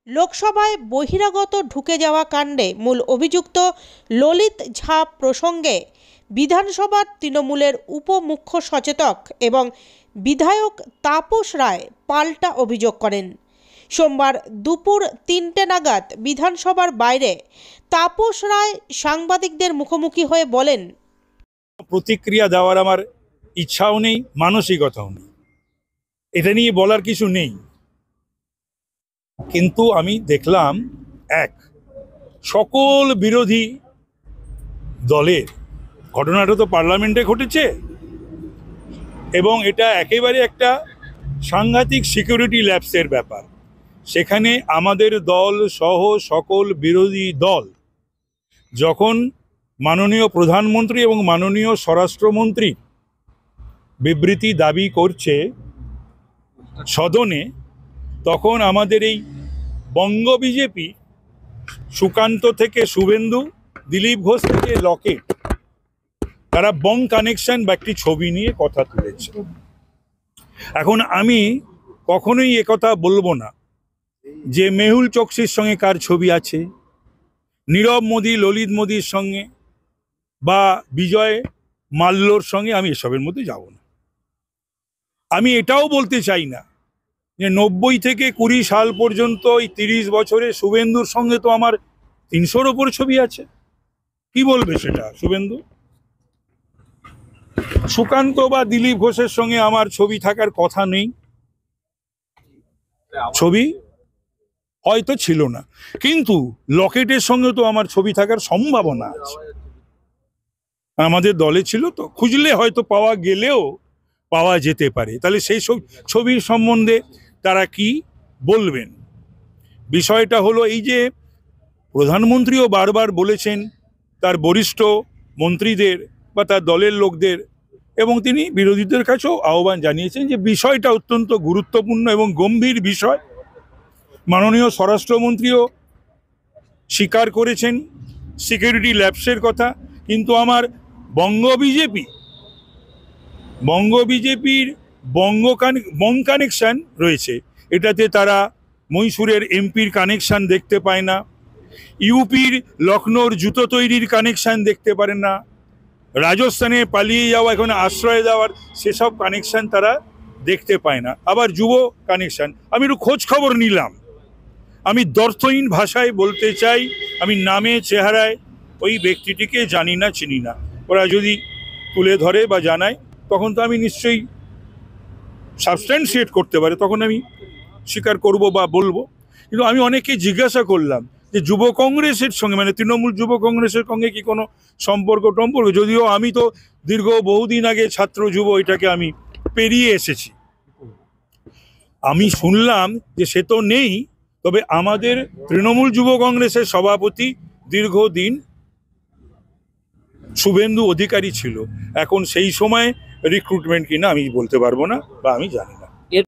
লোকসভায় বহিরাগত ঢুকে যাওয়া কাণ্ডে মূল অভিযুক্ত ললিত ঝা প্রসঙ্গে বিধানসভার তৃণমূলের উপমুখ্য সচেতক এবং বিধায়ক তাপস রায় পাল্টা অভিযোগ করেন। সোমবার দুপুর ৩টে নাগাদ বিধানসভার বাইরে তাপস রায় সাংবাদিকদের মুখোমুখি হয়ে বলেন, প্রতিক্রিয়া দেওয়ার আমার ইচ্ছাও নেই, মানসিকতাও নেই, এটা নিয়ে বলার কিছু নেই। কিন্তু আমি দেখলাম সকল বিরোধী দলের ঘটনাটা তো পার্লামেন্টে ঘটেছে এবং এটা একেবারে একটা সাংঘাতিক সিকিউরিটি ল্যাপসের ব্যাপার। সেখানে আমাদের দল সহ সকল বিরোধী দল যখন মাননীয় প্রধানমন্ত্রী এবং মাননীয় স্বরাষ্ট্রমন্ত্রী বিবৃতি দাবি করছে সদনে, তখন আমাদের এই বঙ্গ বিজেপি সুকান্ত থেকে শুভেন্দু, দিলীপ ঘোষ থেকে লকেট, তারা বং কানেকশন বা একটি ছবি নিয়ে কথা তুলেছে। এখন আমি কখনোই একথা বলবো না যে মেহুল চোকসির সঙ্গে কার ছবি আছে, নীরব মোদী ললিত মোদীর সঙ্গে বা বিজয় মাল্যর সঙ্গে, আমি এসবের মধ্যে যাব না। আমি এটাও বলতে চাই না যে 90 থেকে 20 সাল পর্যন্ত এই 30 বছরে শুভেন্দুর সঙ্গে তো আমার 300-র ওপর ছবি আছে। কি বলবে সেটা শুভেন্দু? সুকান্ত বা দিলীপ ঘোষের সঙ্গে আমার ছবি থাকার কথা নেই, ছবি হয়তো ছিল না, কিন্তু লকেটের সঙ্গে তো আমার ছবি থাকার সম্ভাবনা আছে। আমাদের দলে ছিল, তো খুঁজলে হয়তো পাওয়া গেলেও পাওয়া যেতে পারে। তাহলে সেই সব ছবির সম্বন্ধে তারা কি বলবেন? বিষয়টা হলো এই যে প্রধানমন্ত্রীও বারবার বলেছেন তার বরিষ্ঠ মন্ত্রীদের বা তার দলের লোকদের, এবং তিনি বিরোধীদের কাছেও আহ্বান জানিয়েছেন যে বিষয়টা অত্যন্ত গুরুত্বপূর্ণ এবং গম্ভীর বিষয়। মাননীয় স্বরাষ্ট্রমন্ত্রীও স্বীকার করেছেন সিকিউরিটি ল্যাপসের কথা, কিন্তু আমার বঙ্গ বিজেপির বং কানেকশন রয়েছে। এটাতে তারা মহীশূরের এমপির কানেকশন দেখতে পায় না, ইউপির লখনৌর জুতো তৈরির কানেকশন দেখতে পারে না, রাজস্থানে পালিয়ে যাওয়া, এখন আশ্রয় দেওয়ার সেসব কানেকশন তারা দেখতে পায় না। আবার যুব কানেকশন, আমি একটু খোঁজ খবর নিলাম। আমি দ্ব্যর্থহীন ভাষায় বলতে চাই, আমি নামে চেহারায় ওই ব্যক্তিটিকে জানি না, চিনি না। ওরা যদি তুলে ধরে বা জানায় তখন তো আমি নিশ্চয়ই সাবস্ট্যান্সিয়েট করতে পারে, তখন আমি স্বীকার করব বা বলবো। কিন্তু আমি অনেকে জিজ্ঞাসা করলাম যে যুব কংগ্রেসের সঙ্গে, মানে তৃণমূল যুব কংগ্রেসের সঙ্গে কি কোনো সম্পর্ক, যদিও আমি তো বহুদিন আগে ছাত্র যুব এটাকে আমি পেরিয়ে এসেছি। আমি শুনলাম যে সে তো নেই, তবে আমাদের তৃণমূল যুব কংগ্রেসের সভাপতি দীর্ঘদিন শুভেন্দু অধিকারী ছিল। এখন সেই সময় রিক্রুটমেন্ট কিনা আমি বলতে পারবো না বা আমি জানি না।